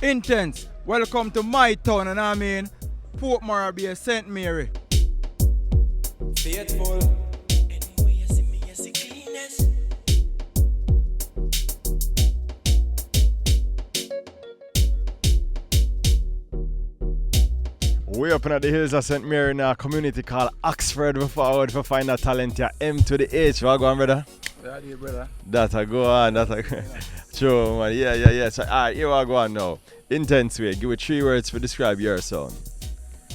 Intense. Welcome to my town, and I mean Port Moray, St. Mary. Faithful. Anyway, you see me, you see cleanness. We up in the hills of St. Mary in a community called Oxford. We forward to find a talent here. M to the H. What go on, brother? Yeah, dear brother. That a go on. That a go. True, man. Yeah. So, alright, here we go on now. Intense way. Give me 3 words to describe your sound.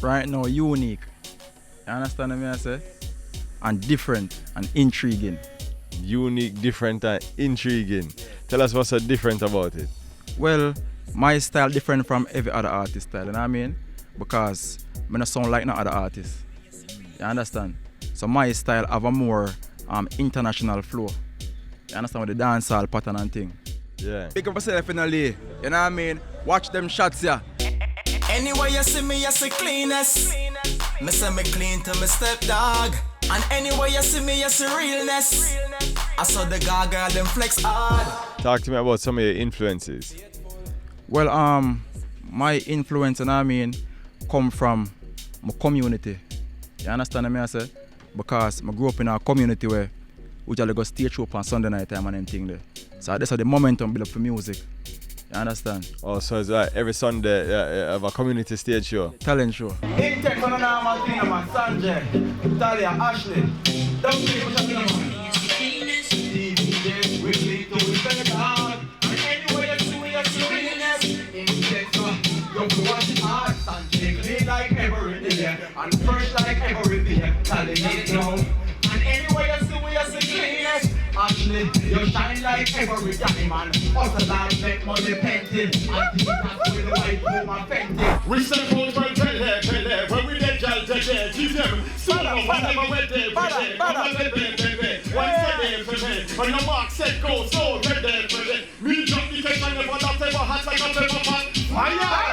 Right now, unique. You understand what I say? And different and intriguing. Unique, different, and intriguing. Tell us what's so different about it. Well, my style different from every other artist style, you know what I mean? Because I don't sound like no other artist. You understand? So my style have a more international flow. You understand with the dancehall pattern and thing. Yeah. Pick up yourself in the lay. You know what I mean? Watch them shots here. Anyway, you see me, you see cleanness. Me say me clean to me stepdog. And anyway, you see me, you see realness. I saw the gaga, them flex hard. Talk to me about some of your influences. Well, my influence, you know what I mean, come from my community. You understand what I say? Because I grew up in a community where we just go stage show on Sunday night time and everything there. So that's how the momentum build up for music. You understand? Oh, so it's like every Sunday have a community stage show. Talent show. Intake on a Martina, man. Sanjay, Talia, Ashley. Don't be push up in the man. TVJ, weekly, to we spend it hard. And anyway, you see me, you see realness. Intake, so you have to watch it hard. Sanjay, clean like every day. And fresh like every day. Talia, it now. And anyway, you see me, you see cleanness. Ashley, you shine like every diamond. Also, like make money painting. And this is with the white woman painting. We step out for pele, when we let y'all take it, keep them. Stand up, whatever we're there, One second, on your mark, set, go, so, Me drop the tension, never that ever hot like a pepper pot. Fire!